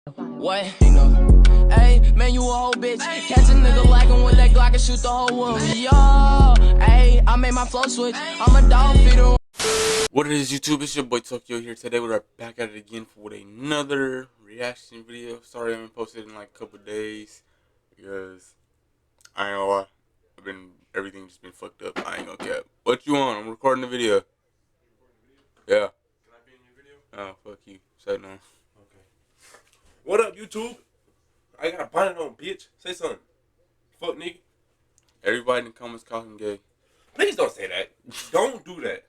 What? Hey, man, you a whole bitch. Catch a nigga lacking with that Glock and shoot the whole world. Yo, hey, I made my flow switch. I'm a dog feeder. What it is, YouTube? It's your boy Tokyo here. Today we're back at it again with another reaction video. Sorry I haven't posted in like a couple days because I ain't gonna lie. Everything just been fucked up. I ain't gonna cap. What you on? I'm recording the video. Yeah. Can I be in your video? Oh, fuck you. Say no. Okay. What up, YouTube? I got a bonnet on, bitch. Say something. Fuck, nigga. Everybody in the comments call him gay. Please don't say that. Don't do that.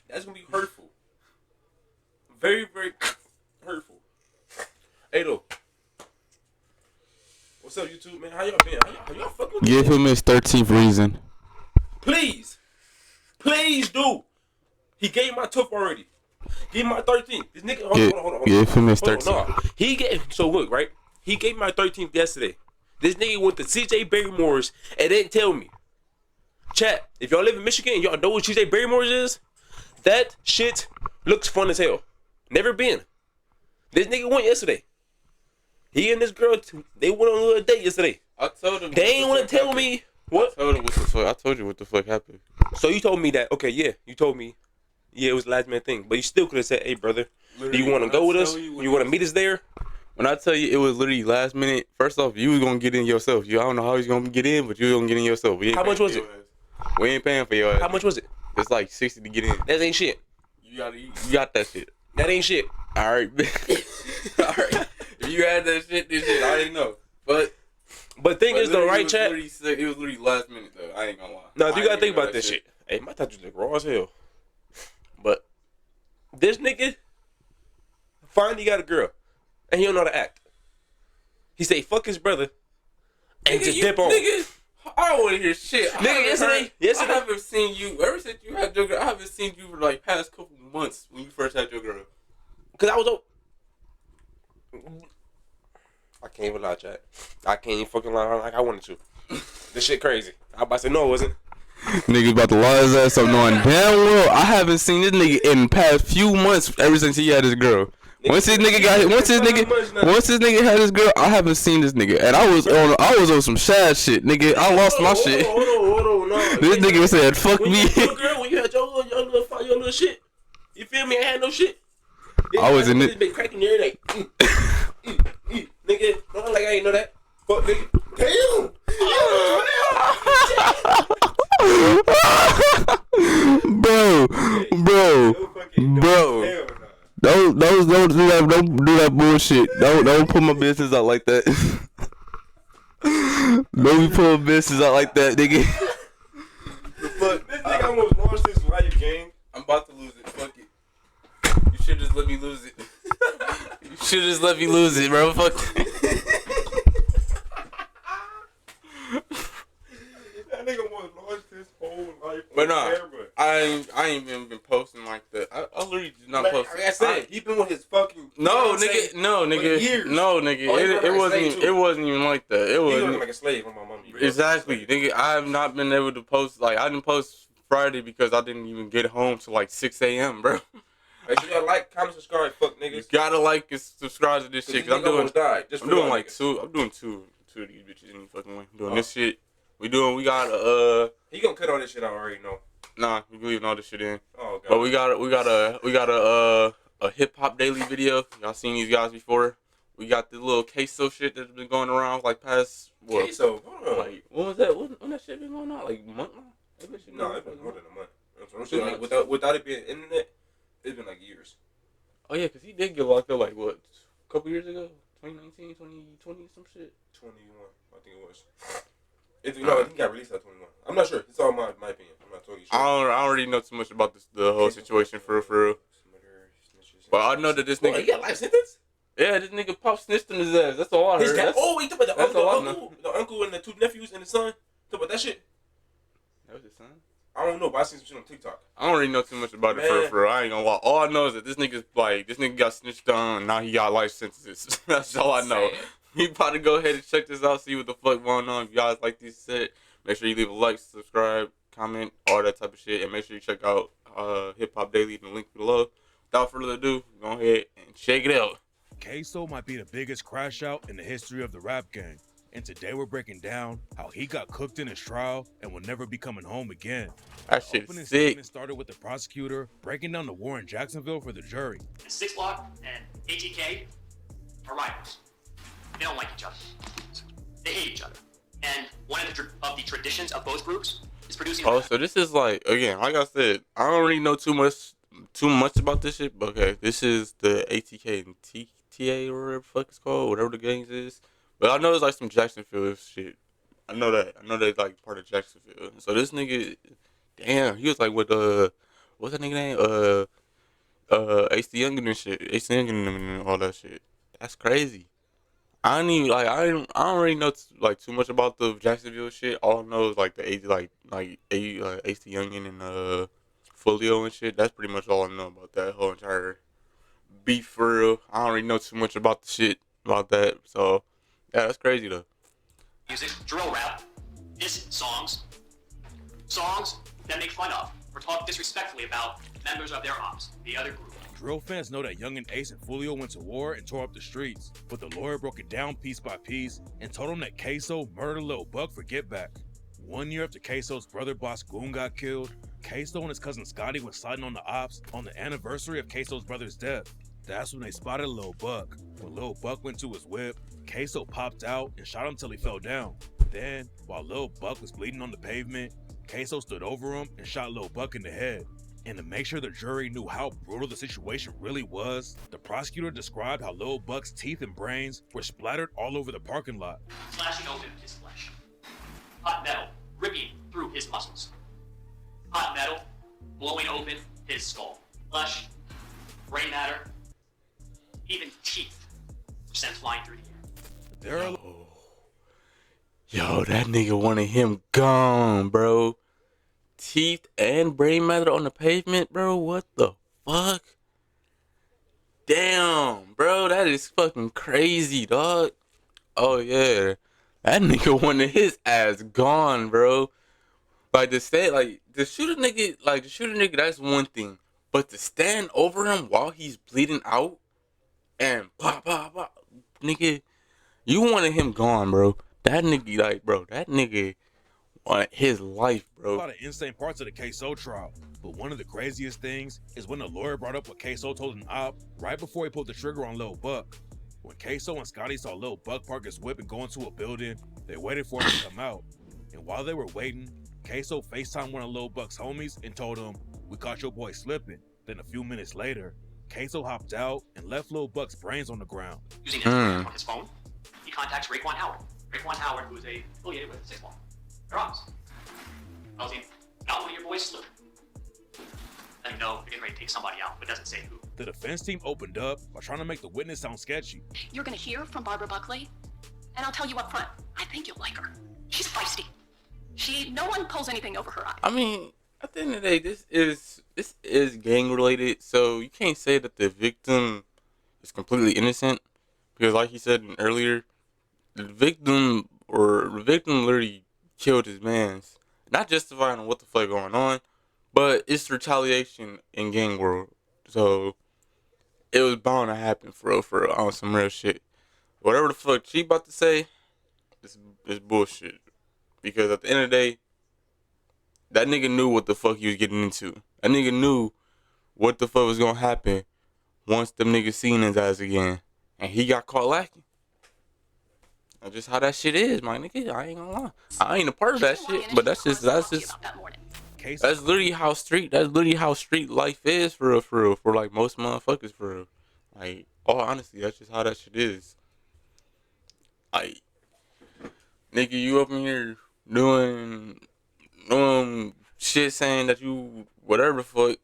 That's gonna be hurtful. Very, very hurtful. Hey, though. What's up, YouTube, man? How y'all been? How y'all fucking with Give him his 13th reason. Please. Please do. He gave my tough already. Give my 13th. This nigga, hold on. Give him his 13th. No. He gave, so look, right? He gave my 13th yesterday. This nigga went to CJ Barrymore's and didn't tell me. Chat, if y'all live in Michigan, y'all know what CJ Barrymore's is? That shit looks fun as hell. Never been. This nigga went yesterday. He and this girl, they went on a little date yesterday. I told him. They ain't want to tell me what. I told him what the fuck. I told you what the fuck happened. So you told me that, okay, yeah, you told me, yeah, it was the last minute thing. But you still could have said, hey, brother, do you want to go with us? You want to meet us there? When I tell you it was literally last minute, first off, you was gonna get in yourself. I don't know how he's gonna get in, but you was gonna get in yourself. How much was it? We ain't paying for your ass. How much was it? It's like 60 to get in. That ain't shit. You got that shit. That ain't shit. Alright. Alright. If you had that shit, this shit, I didn't know. But thing is, though, right, chat? It was literally last minute, though. I ain't gonna lie. No, you gotta think about this shit. Hey, my tattoos look raw as hell. But this nigga finally got a girl, and he don't know how to act. He say fuck his brother and just dip on. Nigga, I don't want to hear shit. Nigga, yesterday, I haven't seen you ever since you had your girl. I haven't seen you for like past couple months when you first had your girl. Cause I was I can't even lie, chat. I can't even fucking lie like I wanted to. This shit crazy. I about to say no, it wasn't. Nigga about to lie his ass up knowing damn well I haven't seen this nigga in the past few months ever since he had his girl. Once this nigga had his girl, I haven't seen this nigga. And I was on some sad shit, nigga. I lost my shit. Hold on, no. This nigga said fuck me. When you had your little shit. You feel me? I had no shit. I was in it. Been cracking there like nigga, not like I ain't know that. Fuck nigga. Damn. Bro. Don't do that bullshit. Don't put my business out like that. Don't be putting business out like that, nigga. Fuck, this nigga almost lost his life, gang. I'm about to lose it. Fuck it. You should just let me lose it. You should just let me lose it, bro. Fuck. That nigga almost lost his whole life. But nah, I ain't even been posting like that. I literally did not post. Like I said, he been with his fucking No, nigga. It wasn't even like that. It he wasn't like a slave on my mom. Exactly, nigga. I have not been able to post. Like I didn't post Friday because I didn't even get home till like 6 a.m., bro. Make sure y'all like, comment, subscribe, fuck niggas. You gotta like and subscribe to this shit. Cause I'm doing like two of these bitches any fucking way. Doing this shit. We got He gonna cut all this shit out, I already know. Nah, we leaving all this shit in. Oh god. But we got a hip hop daily video. Y'all seen these guys before? We got the little Ksoo shit that's been going around like past what? Ksoo, hold on. Like what was that? When that shit been going on? Like a month now? No, it's been more than a month. I'm saying, like, without it being internet, it's been like years. Oh yeah, cause he did get locked up like what? A couple years ago? 2019, 2020, some shit. 21, I think it was. I think he got released at 21. I'm not sure. It's all my opinion. I'm not totally sure. I don't already know too much about the whole situation for real. But I know that this nigga. He got life sentence? Yeah, this nigga Pop snitched on his ass. That's all I heard. You talking about the uncle and the two nephews and the son? Talk about that shit? That was his son? I don't know, but I seen some shit on TikTok. I don't really know too much about it for real. I ain't gonna lie. All I know is that this nigga got snitched on and now he got life sentences. That's all I know. We about to go ahead and check this out, see what the fuck going on. If you guys like this shit, make sure you leave a like, subscribe, comment, all that type of shit. And make sure you check out Hip Hop Daily in the link below. Without further ado, go ahead and check it out. Ksoo might be the biggest crash out in the history of the rap game. And today we're breaking down how he got cooked in his trial and will never be coming home again. That The shit's opening sick. statement started with the prosecutor breaking down the war in Jacksonville for the jury. 6 Block and ATK are rivals. They don't like each other. They hate each other. And one of the traditions of both groups is producing. Oh, so this is like, again, like I said, I don't really know too much about this shit. But okay, this is the ATK and TTA or whatever the fuck it's called, whatever the gangs is. But I know it's like some Jacksonville shit. I know that. I know they like part of Jacksonville. So this nigga, damn, he was like with what's that nigga name? Ace the Youngin and shit, Ace the Youngin and all that shit. That's crazy. I don't even like. I don't really know like too much about the Jacksonville shit. All I know is like the Ace Ace the Youngin and Folio and shit. That's pretty much all I know about that whole entire beef for real. I don't really know too much about the shit about that. So yeah, that's crazy though. Music, drill rap, diss songs that make fun of or talk disrespectfully about members of their ops, the other group. Drill fans know that Young and Ace and Folio went to war and tore up the streets, but the lawyer broke it down piece by piece and told him that Ksoo murdered Lil Buck for get back. 1 year after Ksoo's brother Boss Goon got killed, Ksoo and his cousin Scotty went sliding on the ops on the anniversary of Ksoo's brother's death. That's when they spotted Lil Buck. When Lil Buck went to his whip, Ksoo popped out and shot him till he fell down. Then, while Lil Buck was bleeding on the pavement, Ksoo stood over him and shot Lil Buck in the head. And to make sure the jury knew how brutal the situation really was, the prosecutor described how Lil Buck's teeth and brains were splattered all over the parking lot. Slashing open his flesh. Hot metal ripping through his muscles. Hot metal blowing open his skull. Flesh, brain matter, even teeth were sent flying through the air. There are Yo, that nigga wanted him gone, bro. Teeth and brain matter on the pavement, bro. What the fuck? Damn, bro, that is fucking crazy, dog. Oh yeah, that nigga wanted his ass gone, bro. Like to stay, like to shoot a nigga, that's one thing. But to stand over him while he's bleeding out and pop, pop, pop, nigga, you wanted him gone, bro. That nigga, like, bro, that nigga wanted his life, a bro. lot of insane parts of the Ksoo trial, but one of the craziest things is when the lawyer brought up what Ksoo told an op right before he pulled the trigger on Lil Buck. When Ksoo and Scotty saw Lil Buck park his whip and go into a building, they waited for him to come out. And while they were waiting, Ksoo FaceTimed one of Lil Buck's homies and told him, "We caught your boy slipping." Then a few minutes later, Ksoo hopped out and left Lil Buck's brains on the ground. Using Instagram on his phone, he contacts Raekwon Howard. Raekwon Howard, who is affiliated with 6 Block. They're ops. Tells him, got one of your boys slipping. Let him know they're getting ready to take somebody out, but doesn't say who. The defense team opened up by trying to make the witness sound sketchy. You're gonna hear from Barbara Buckley, and I'll tell you up front, I think you'll like her. She's feisty. No one pulls anything over her eye. I mean, at the end of the day, this is gang related, so you can't say that the victim is completely innocent because, like he said earlier, the victim literally killed his mans. Not justifying what the fuck going on, but it's retaliation in gang world, so it was bound to happen for real, on some real shit. Whatever the fuck she about to say, it's bullshit. Because at the end of the day, that nigga knew what the fuck he was getting into. That nigga knew what the fuck was gonna happen once them niggas seen his ass again. And he got caught lacking. That's just how that shit is, my nigga. I ain't gonna lie. I ain't a part of that shit, but that's literally how street life is for real, for like most motherfuckers, for real. Like, all honesty, that's just how that shit is. Like, nigga, you up in here doing shit saying that you whatever the fuck,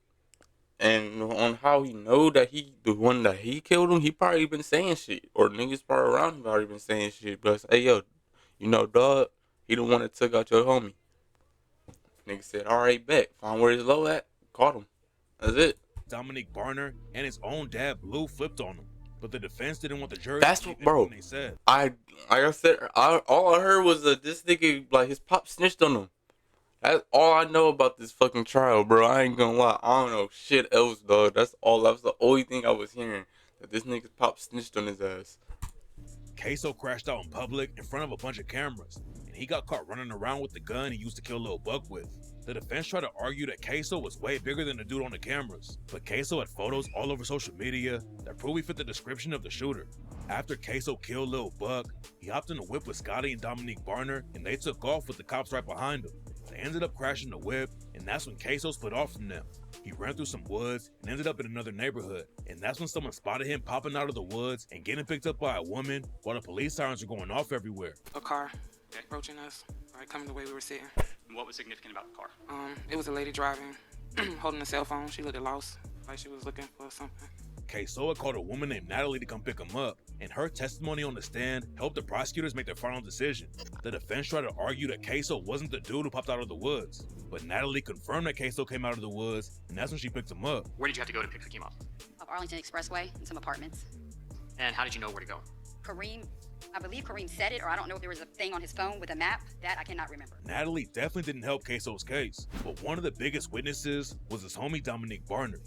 and on how he know that the one that he killed him, he probably been saying shit, or niggas probably around him already been saying shit. But hey yo, you know, dog, he the one that took out your homie. Nigga said, alright, bet, find where his low at, caught him. That's it. Dominique Barner and his own dad Blue flipped on him, but the defense didn't want the jury. That's to what, believe bro. anything they said. Like I said, all I heard was that this nigga, like, his pop snitched on him. That's all I know about this fucking trial, bro. I ain't gonna lie. I don't know shit else, dog. That's the only thing I was hearing. that this nigga Pop snitched on his ass. Ksoo crashed out in public in front of a bunch of cameras, and he got caught running around with the gun he used to kill Lil Buck with. The defense tried to argue that Ksoo was way bigger than the dude on the cameras, but Ksoo had photos all over social media that proved he fit the description of the shooter. After Ksoo killed Lil Buck, he hopped in a whip with Scotty and Dominique Barner, and they took off with the cops right behind him. They ended up crashing the whip, and that's when Ksoo split off from them. He ran through some woods and ended up in another neighborhood, and that's when someone spotted him popping out of the woods and getting picked up by a woman while the police sirens were going off everywhere. A car approaching us, right, coming the way we were sitting. What was significant about the car? It was a lady driving, holding a cell phone. She looked lost, like she was looking for something. Ksoo had called a woman named Natalie to come pick him up, and her testimony on the stand helped the prosecutors make their final decision. The defense tried to argue that Ksoo wasn't the dude who popped out of the woods, but Natalie confirmed that Ksoo came out of the woods, and that's when she picked him up. Where did you have to go to pick Hakeem up? Up Arlington Expressway and some apartments. And how did you know where to go? I believe Kareem said it, or I don't know if there was a thing on his phone with a map. That I cannot remember. Natalie definitely didn't help Ksoo's case, but one of the biggest witnesses was his homie Dominique Barner.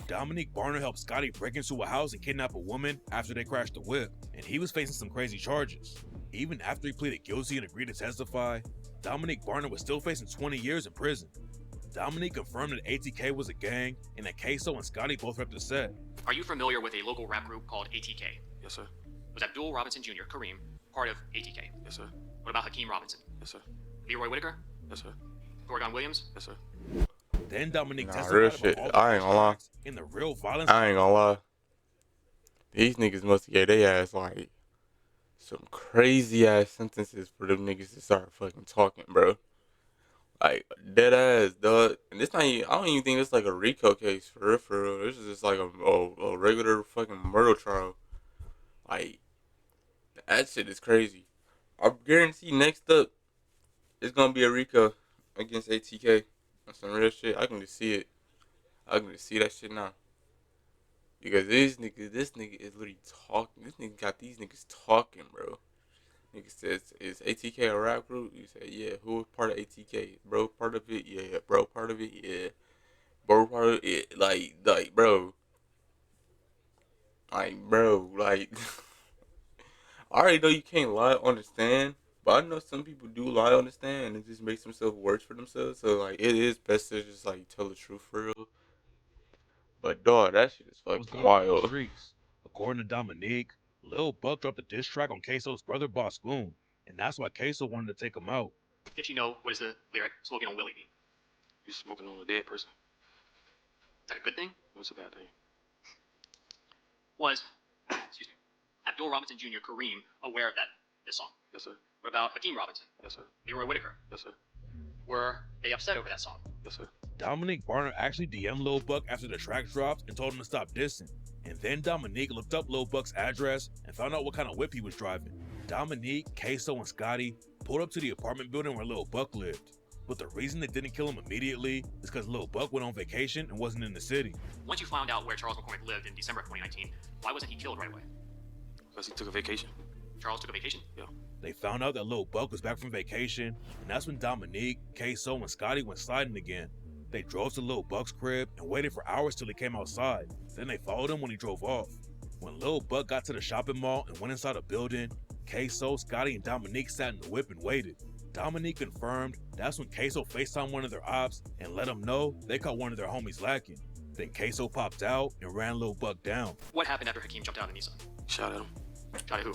Dominique Barner helped Scotty break into a house and kidnap a woman after they crashed the whip, and he was facing some crazy charges. Even after he pleaded guilty and agreed to testify, Dominique Barner was still facing 20 years in prison. Dominique confirmed that ATK was a gang and that Ksoo and Scotty both repped the set. Are you familiar with a local rap group called ATK? Yes, sir. Was Abdul Robinson Jr., Kareem, part of ATK? Yes, sir. What about Hakeem Robinson? Yes, sir. Leroy Whitaker? Yes, sir. Thorgon Williams? Yes, sir. Then Dominique Nah, testified real about shit. all the I ain't gonna lie. facts and the real violence. I ain't gonna lie. These niggas must get their ass like some crazy ass sentences for them niggas to start fucking talking, bro. Like dead ass, dog. And this not even, I don't even think it's like a RICO case for real, for real. This is just like a regular fucking murder trial. Like that shit is crazy. I guarantee next up it's gonna be a RICO against ATK. That's some real shit. I can just see it. I can just see that shit now. Because this nigga is literally talking. This nigga got these niggas talking, bro. Nigga says, is ATK a rap group? You say, yeah. Who was part of ATK? Bro, part of it? Yeah. Bro, part of it? Yeah. Bro, part of it? Like, bro. Like, I already know you can't lie on the stand, but I know some people do lie on the stand and it just makes themselves worse for themselves. So, like, it is best to just, like, tell the truth for real. But, dog, that shit is fucking wild. According to Dominique, Lil Buck dropped a diss track on Ksoo's brother Boss Goon, and that's why Ksoo wanted to take him out. Did you know what is the lyric "smoking on Willie" mean? You smoking on a dead person? Is that a good thing? What's a bad thing? Was, excuse me, Abdul Robinson Jr., Kareem, aware of this song? Yes, sir. What about Hakeem Robinson? Yes, sir. Leroy Whitaker? Yes, sir. Were they upset over that song? Yes, sir. Dominique Barner actually DM'd Lil Buck after the track dropped and told him to stop dissing. And then Dominique looked up Lil Buck's address and found out what kind of whip he was driving. Dominique, Ksoo, and Scotty pulled up to the apartment building where Lil Buck lived. But the reason they didn't kill him immediately is because Lil Buck went on vacation and wasn't in the city. Once you found out where Charles McCormick lived in December of 2019, why wasn't he killed right away? Because he took a vacation. Charles took a vacation? Yeah. They found out that Lil Buck was back from vacation, and that's when Dominique, Ksoo, and Scotty went sliding again. They drove to Lil Buck's crib and waited for hours till he came outside. Then they followed him when he drove off. When Lil Buck got to the shopping mall and went inside a building, Ksoo, Scotty, and Dominique sat in the whip and waited. Dominique confirmed that's when Ksoo FaceTimed one of their ops and let them know they caught one of their homies lacking. Then Ksoo popped out and ran Lil Buck down. What happened after Hakeem jumped out of the Nissan? Shot at him. Shot at who?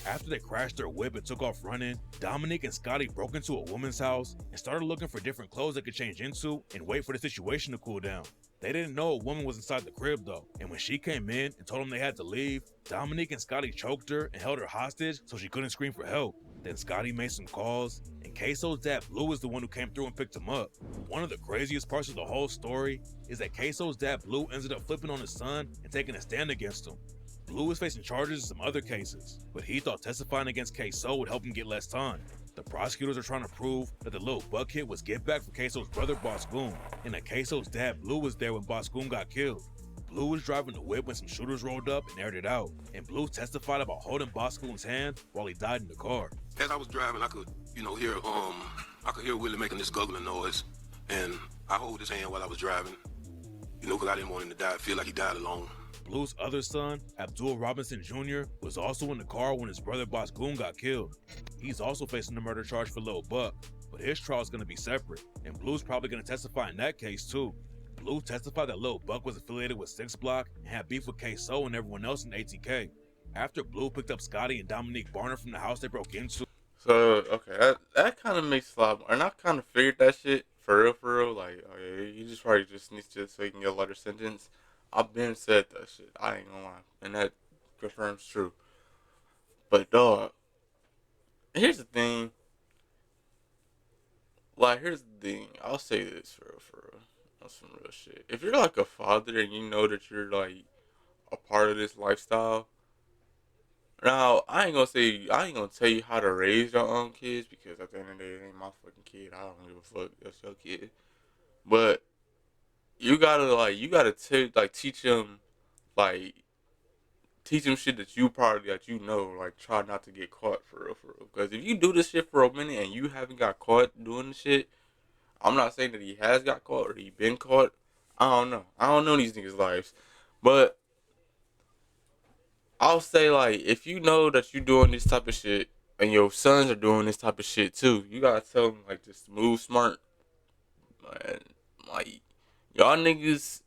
After they crashed their whip and took off running, Dominique and Scotty broke into a woman's house and started looking for different clothes they could change into and wait for the situation to cool down. They didn't know a woman was inside the crib though, and when she came in and told them they had to leave, Dominique and Scotty choked her and held her hostage so she couldn't scream for help. Then Scotty made some calls, and Ksoo's dad Blue is the one who came through and picked him up. One of the craziest parts of the whole story is that Ksoo's dad Blue ended up flipping on his son and taking a stand against him. Blue is facing charges in some other cases, but he thought testifying against Ksoo would help him get less time. The prosecutors are trying to prove that the Lil Buck hit was get back for Ksoo's brother Boss Goon, and that Ksoo's dad Blue was there when Boss Goon got killed. Blue was driving the whip when some shooters rolled up and aired it out, and Blue testified about holding Boss Goon's hand while he died in the car. As I was driving, I could, hear Willie making this guggling noise, and I hold his hand while I was driving, because I didn't want him to die, feel like he died alone. Blue's other son, Abdul Robinson Jr., was also in the car when his brother Boss Goon got killed. He's also facing a murder charge for Lil Buck, but his trial is going to be separate, and Blue's probably going to testify in that case too. Blue testified that Lil Buck was affiliated with 6 Block and had beef with Ksoo and everyone else in ATK. After Blue picked up Scotty and Dominique Barner from the house they broke into. So, okay, that kind of makes a lot more, and I kind of figured that shit, for real, like, oh yeah, you just probably just snitched it so you can get a lighter sentence. I've been said that shit, I ain't gonna lie, and that confirms true. But dog, here's the thing, I'll say this for real, on some real shit. If you're like a father and you know that you're like a part of this lifestyle, now, I ain't gonna tell you how to raise your own kids because at the end of the day, it ain't my fucking kid. I don't give a fuck. That's your kid. But you gotta teach them, shit that you like try not to get caught for real. Because if you do this shit for a minute and you haven't got caught doing the shit, I'm not saying that he has got caught or he been caught. I don't know. I don't know these niggas' lives, but I'll say, like, if you know that you doing this type of shit and your sons are doing this type of shit too, you gotta tell them, like, just move smart. Man, like, y'all niggas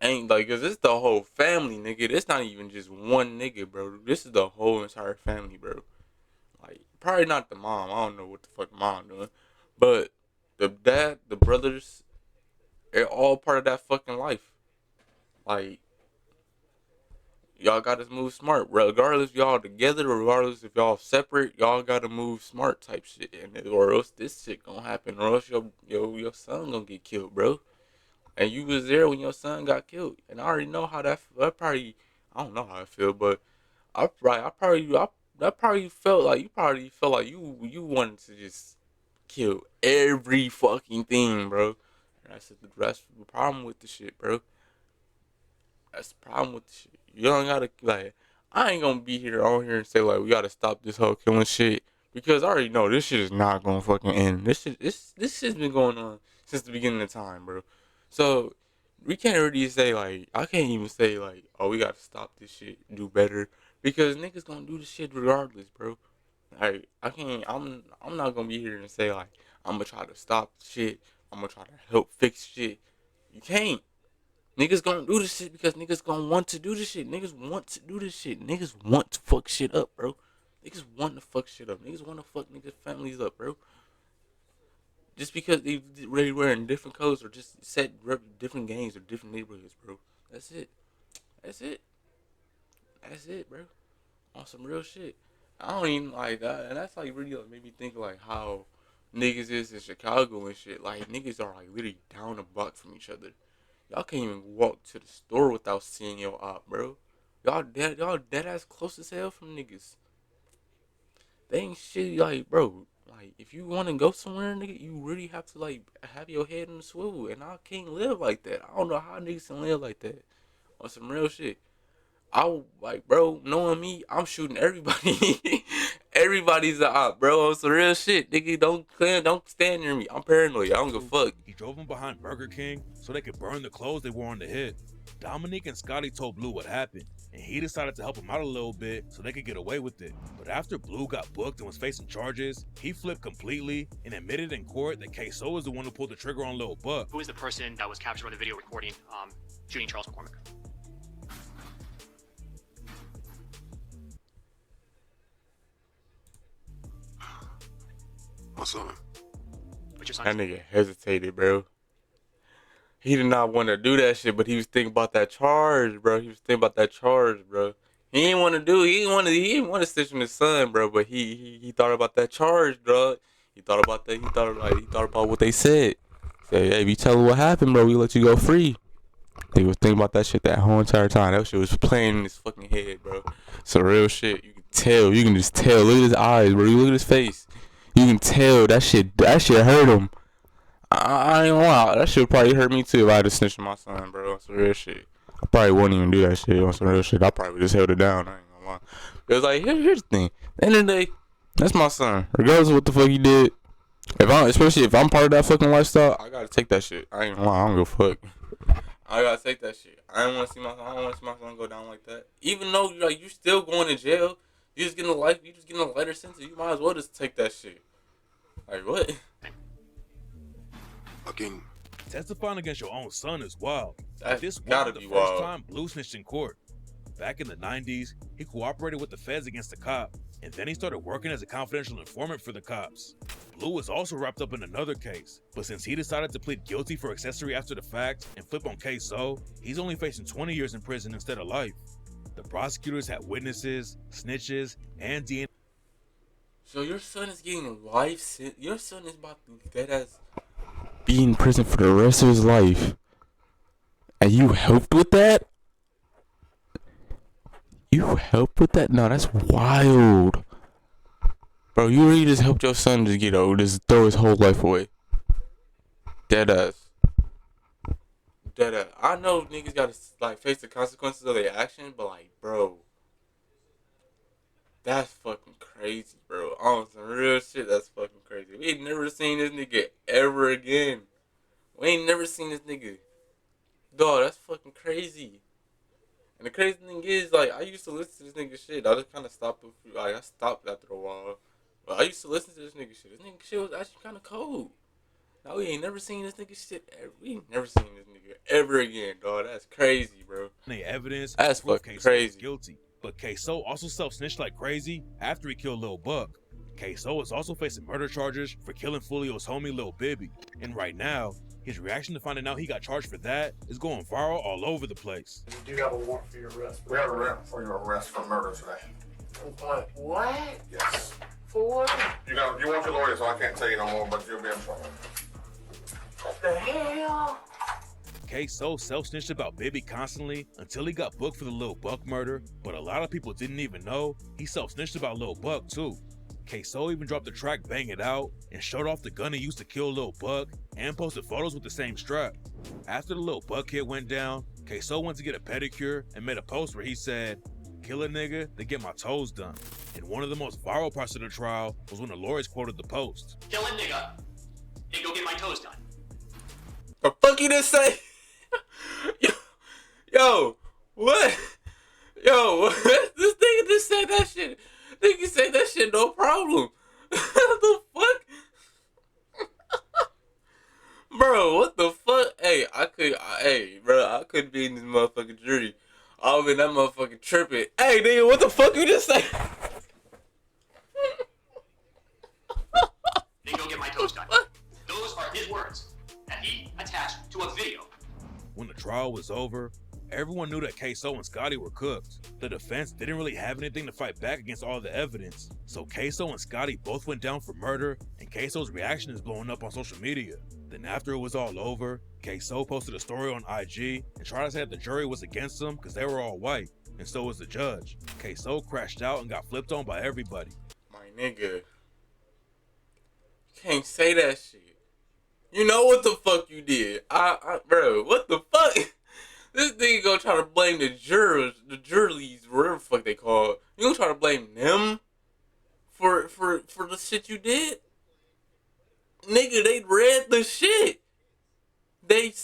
ain't, like, cause it's the whole family, nigga. It's not even just one nigga, bro. This is the whole entire family, bro. Like, probably not the mom. I don't know what the fuck mom doing. But the dad, the brothers, they're all part of that fucking life. Like, y'all gotta move smart. Regardless if y'all together or regardless if y'all separate, y'all gotta move smart type shit. Or else this shit gonna happen. Or else your son gonna get killed, bro. And you was there when your son got killed. And I already know how that probably, I don't know how I feel, but that probably felt like you wanted to just kill every fucking thing, bro. And that's the problem with the shit, bro. That's the problem with the shit. You don't gotta, like, I ain't gonna be here on here and say, like, we gotta stop this whole killing shit. Because I already know this shit is not gonna fucking end. This shit's been going on since the beginning of time, bro. So, we can't really say, like, I can't even say, like, oh, we gotta stop this shit, do better. Because niggas gonna do this shit regardless, bro. Like, I'm not gonna be here and say, like, I'm gonna try to stop shit. I'm gonna try to help fix shit. You can't. Niggas gonna do this shit because niggas gonna want to do this shit. Niggas want to do this shit. Niggas want to fuck shit up, bro. Niggas want to fuck shit up. Niggas want to fuck niggas' families up, bro. Just because they wearing different clothes or just set different gangs or different neighborhoods, bro. That's it. That's it. That's it, bro. On some real shit. I don't even like that. And that's like really like made me think like how niggas is in Chicago and shit. Like niggas are like literally down the block from each other. Y'all can't even walk to the store without seeing your op, bro. Y'all dead ass close as hell from niggas. They ain't shit like, bro. Like, if you want to go somewhere, nigga, you really have to, like, have your head in the swivel. And I can't live like that. I don't know how niggas can live like that. On some real shit. Like, bro, knowing me, I'm shooting everybody. Everybody's a op, bro. On some real shit. Nigga, don't stand near me. I'm paranoid. I don't give a fuck. He drove him behind Burger King so they could burn the clothes they wore on the hit. Dominique and Scotty told Blue what happened, and he decided to help him out a little bit so they could get away with it. But after Blue got booked and was facing charges, he flipped completely and admitted in court that Ksoo was the one who pulled the trigger on Lil Buck. Who is the person that was captured on the video recording shooting Charles McCormick? My son. What's your son's That name? nigga hesitated, bro. He did not want to do that shit, but he was thinking about that charge, bro. He didn't want to stitch on his son, bro. But he thought about that charge, bro. He thought about what they said. Say, hey, if you tell her what happened, bro, we let you go free. He was thinking about that shit that whole entire time. That shit was playing in his fucking head, bro. It's real shit. You can tell. You can just tell. Look at his eyes, bro. You look at his face. You can tell that shit hurt him. I ain't gonna lie. That shit probably hurt me too if I had to snitch on my son, bro. On some real shit. I probably wouldn't even do that shit on some real shit. I probably just held it down. I ain't gonna lie. It was like, here's the thing. At the end of the day, that's my son. Regardless of what the fuck he did. Especially if I'm part of that fucking lifestyle, I gotta take that shit. I ain't gonna lie. I don't give a fuck. I gotta take that shit. I don't want to see my son go down like that. Even though you still going to jail, you just getting a life. You just getting a lighter sentence. You might as well just take that shit. Like what? Fucking. Testifying against your own son is wild. That's This gotta wasn't the be first wild. time Blue snitched in court. Back in the 90s, he cooperated with the feds against the cop, and then he started working as a confidential informant for the cops. Blue was also wrapped up in another case, but since he decided to plead guilty for accessory after the fact and flip on Ksoo, he's only facing 20 years in prison instead of life. The prosecutors had witnesses, snitches, and DNA. So your son is getting life sentence. Your son is about to dead ass be in prison for the rest of his life, and you helped with that? You helped with that? No, that's wild. Bro, you really just helped your son just just throw his whole life away. Dead ass. Dead ass. I know niggas gotta face the consequences of their action, but bro, that's fucking crazy, bro. On some real shit, that's fucking crazy. We ain't never seen this nigga ever again. We ain't never seen this nigga. Dog, that's fucking crazy. And the crazy thing is, I used to listen to this nigga shit. I just kind of stopped. I stopped after a while. But I used to listen to this nigga shit. This nigga shit was actually kind of cold. Now we ain't never seen this nigga shit ever. We ain't never seen this nigga ever again, dog. That's crazy, bro. Evidence. That's fucking crazy. Guilty. But Ksoo also self-snitched like crazy after he killed Lil Buck. Ksoo is also facing murder charges for killing Fulio's homie Lil Bibby. And right now, his reaction to finding out he got charged for that is going viral all over the place. You do have a warrant for your arrest. We have a warrant for your arrest for murder today. What? Yes. For? You want your lawyer, so I can't tell you no more, but you'll be in trouble. What the hell? Ksoo self-snitched about Bibby constantly until he got booked for the Lil Buck murder, but a lot of people didn't even know he self-snitched about Lil Buck too. Ksoo even dropped the track Bang It Out and showed off the gun he used to kill Lil Buck and posted photos with the same strap. After the Lil Buck hit went down, Ksoo went to get a pedicure and made a post where he said, "Kill a nigga, then get my toes done." And one of the most viral parts of the trial was when the lawyers quoted the post. Kill a nigga, and go get my toes done. The fuck you just say? Yo, what? Yo, what? This nigga just said that shit. Nigga said that shit, no problem. What the fuck? Bro, what the fuck? Hey, I couldn't be in this motherfucking jury. I was in that motherfucking tripping. Hey, nigga, what the fuck you just say? Then go get my toes done. Those are his words that he attached to a video. When the trial was over, everyone knew that Ksoo and Scotty were cooked. The defense didn't really have anything to fight back against all the evidence, so Ksoo and Scotty both went down for murder, and Ksoo's reaction is blowing up on social media. Then after it was all over, Ksoo posted a story on IG and tried to say that the jury was against him because they were all white, and so was the judge. Ksoo crashed out and got flipped on by everybody. My nigga, you can't say that shit. You know what the fuck you did. Bro, what the fuck? This nigga gonna try to blame the jurors, the juries, whatever the fuck they call it. You gonna try to blame them for the shit you did? Nigga, they read the shit. They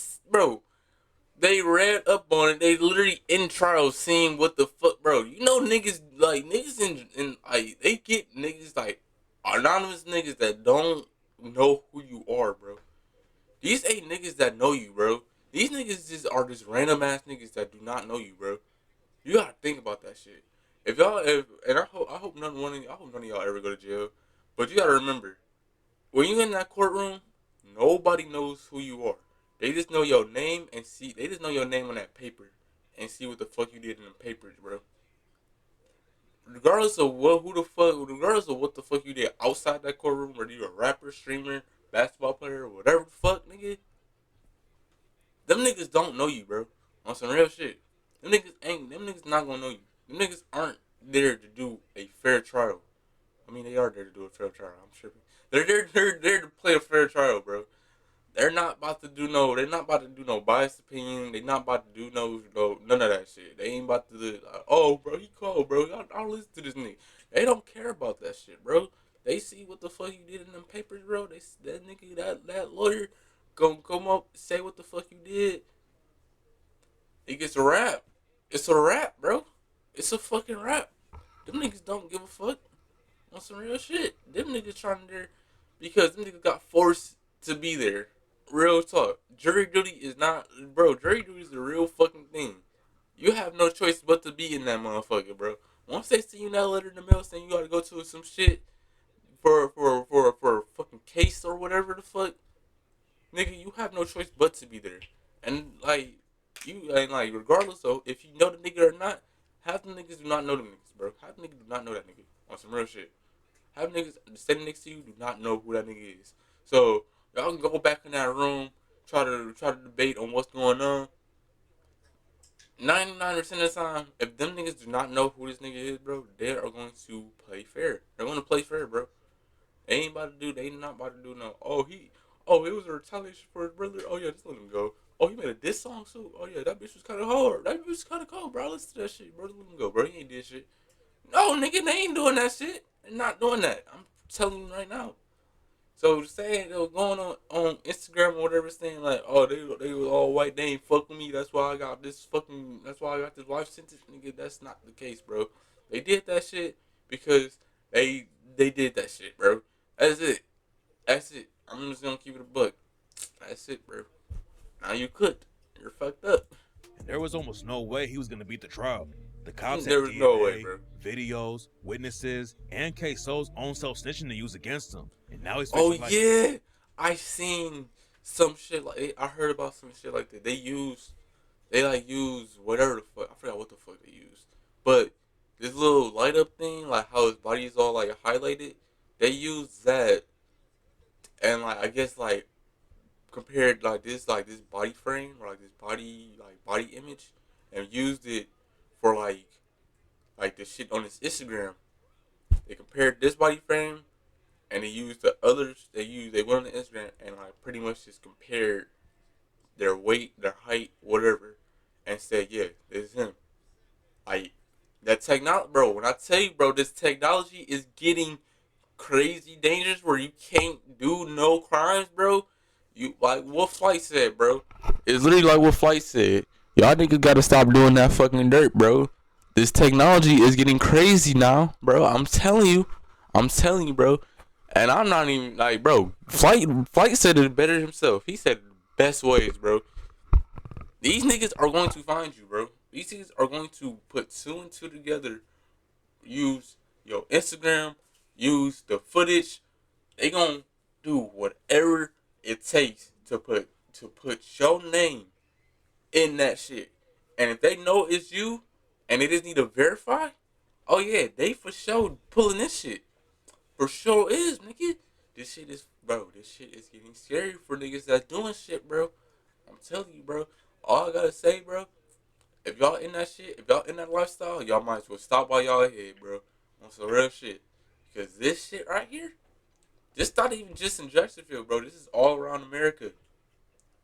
read up on it. They literally in trial seeing what the fuck, bro. You know niggas they get niggas anonymous niggas that don't know who you are, bro. These ain't niggas that know you, bro. These niggas are just random ass niggas that do not know you, bro. You gotta think about that shit. I hope none of y'all ever go to jail. But you gotta remember, when you in that courtroom, nobody knows who you are. They just know your name they just know your name on that paper and see what the fuck you did in the papers, bro. Regardless of what the fuck you did outside that courtroom, whether you a rapper, streamer, basketball player, or whatever the fuck, nigga. Them niggas don't know you, bro. On some real shit. Them niggas not gonna know you. Them niggas aren't there to do a fair trial. I mean, they are there to do a fair trial. I'm tripping. They're there to play a fair trial, bro. They're not about to do no biased opinion. They're not about to do no none of that shit. They ain't about to do, oh, bro, he cold, bro. I'll listen to this nigga. They don't care about that shit, bro. They see what the fuck you did in them papers, bro. That nigga, that lawyer gonna come up, say what the fuck you did. It gets a rap. It's a rap, bro. It's a fucking rap. Them niggas don't give a fuck on some real shit. Them niggas trying there because them niggas got forced to be there. Real talk. Jury duty is not, bro. Jury duty is the real fucking thing. You have no choice but to be in that motherfucker, bro. Once they see you in that letter in the mail saying you gotta go to some shit for a fucking case or whatever the fuck, nigga, you have no choice but to be there. And like regardless of if you know the nigga or not, half the niggas do not know the niggas, bro. Half the niggas do not know that nigga on some real shit. Half niggas standing next to you do not know who that nigga is. So y'all can go back in that room, try to debate on what's going on. 99% of the time, if them niggas do not know who this nigga is, bro, they are going to play fair. They're going to play fair, bro. They ain't about to do. They not about to do no. Oh, it was a retaliation for his brother. Oh yeah, just let him go. Oh, he made a diss song too. Oh yeah, that bitch was kind of hard. That bitch was kind of cold, bro. Listen to that shit, bro. Let him go, bro. He ain't did shit. No, nigga, they ain't doing that shit. They're not doing that. I'm telling you right now. So saying they were going on Instagram or whatever, saying like, oh, they was all white. They ain't fuck with me. That's why I got this fucking. That's why I got this life sentence, nigga. That's not the case, bro. They did that shit because they did that shit, bro. That's it. That's it. I'm just gonna keep it a buck. That's it, bro. Now you cooked. You're fucked up. And there was almost no way he was gonna beat the trial. The cops There had was DNA, no way, bro. videos, witnesses, and Ksoo's own self-snitching to use against him. And now he's Oh facing yeah, I seen some shit like I heard about some shit like that. They use whatever the fuck. I forgot what the fuck they used, but this little light up thing, like how his body is all like highlighted. They use that, and like I guess like compared like this body frame or like this body image, and used it for like the shit on his Instagram. They compared this body frame and they used the others. They went on the Instagram and like pretty much just compared their weight, their height, whatever, and said, yeah, this is him. Like that technology, bro. When I tell you, bro, this technology is getting crazy dangerous where you can't do no crimes, bro. You like what Flight said, bro. It's literally like what Flight said. Y'all niggas gotta stop doing that fucking dirt, bro. This technology is getting crazy now, bro. I'm telling you. I'm telling you, bro. And I'm not even like, bro. Flight said it better himself. He said it the best ways, bro. These niggas are going to find you, bro. These niggas are going to put two and two together. Use your Instagram. Use the footage. They gonna do whatever it takes to put your name in that shit. And if they know it's you, and they just need to verify, oh yeah, they for sure pulling this shit. For sure is, nigga. This shit is, bro. This shit is getting scary for niggas that's doing shit, bro. I'm telling you, bro. All I gotta say, bro. If y'all in that shit, if y'all in that lifestyle, y'all might as well stop while y'all ahead, bro. On some real shit. Because this shit right here, this not even just in Jacksonville, bro. This is all around America.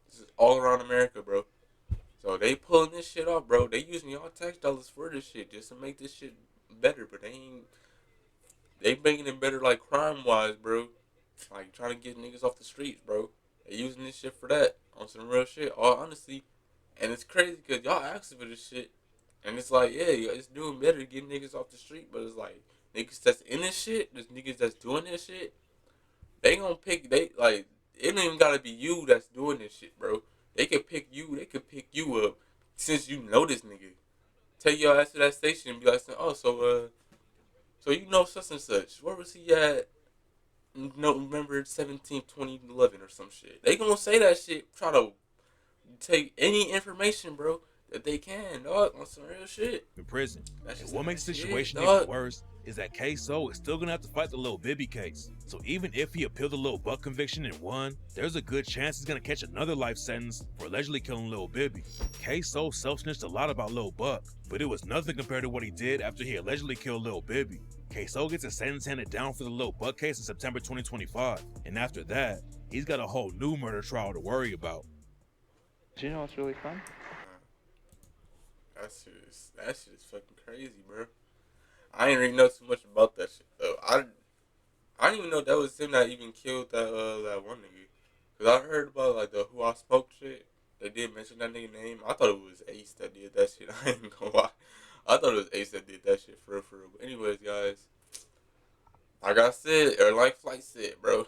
This is all around America, bro. So they pulling this shit off, bro. They using y'all tax dollars for this shit just to make this shit better, but they ain't. They making it better like crime wise, bro. Like trying to get niggas off the streets, bro. They using this shit for that on some real shit. All honestly, and it's crazy because y'all asking for this shit, and it's like, yeah, it's doing better getting niggas off the street, but it's like niggas that's in this shit, there's niggas that's doing this shit. They gonna pick. They like it don't even gotta be you that's doing this shit, bro. They could pick you. They could pick you up since you know this nigga. Take your ass to that station and be like, oh, so you know such and such. Where was he at? November 17th, 2011 or some shit. They gonna say that shit. Try to take any information, bro, that they can, dog, on some real shit. In prison. And what makes the situation dog. even worse is that Ksoo is still gonna have to fight the Lil Bibby case. So even if he appealed the Lil Buck conviction and won, there's a good chance he's gonna catch another life sentence for allegedly killing Lil Bibby. Ksoo self-snitched a lot about Lil Buck, but it was nothing compared to what he did after he allegedly killed Lil Bibby. Ksoo gets a sentence handed down for the Lil Buck case in September 2025, and after that, he's got a whole new murder trial to worry about. Do you know what's really fun? That shit is fucking crazy, bro. I didn't really know too much about that shit though. I didn't even know that was him that even killed that one nigga. Cause I heard about like the Who I Smoke shit, they did mention that nigga name. I thought it was Ace that did that shit. I ain't gonna lie. I thought it was Ace that did that shit for real, for real. But anyways, guys, like I said, or like Flight said, bro,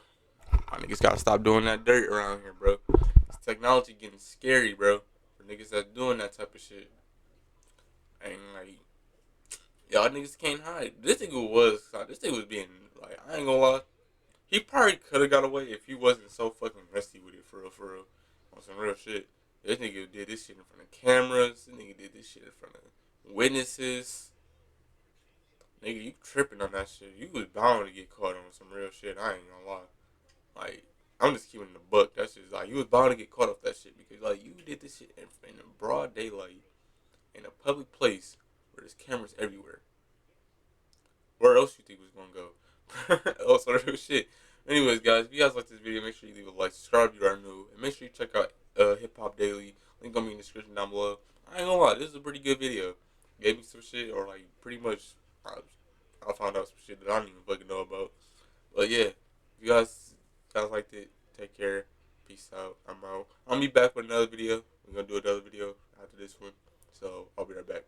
my niggas gotta stop doing that dirt around here, bro. This technology getting scary, bro. For niggas that's doing that type of shit. And like, y'all niggas can't hide. This nigga was being, like, I ain't gonna lie. He probably could have got away if he wasn't so fucking rusty with it, for real, for real. On some real shit. This nigga did this shit in front of cameras. This nigga did this shit in front of witnesses. Nigga, you tripping on that shit. You was bound to get caught on some real shit. I ain't gonna lie. Like, I'm just keeping the buck. That's just like, you was bound to get caught off that shit because, like, you did this shit in broad daylight in a public place where there's cameras everywhere. Where else you think was gonna go? Oh, so real shit. Anyways, guys, if you guys like this video, make sure you leave a like, subscribe if you are new, and make sure you check out Hip Hop Daily. Link gonna be in the description down below. I ain't gonna lie, this is a pretty good video. Gave me some shit, or like pretty much, I found out some shit that I didn't even fucking know about. But yeah, if you guys liked it, take care. Peace out. I'm out. I'll be back with another video. We're gonna do another video after this one, so I'll be right back.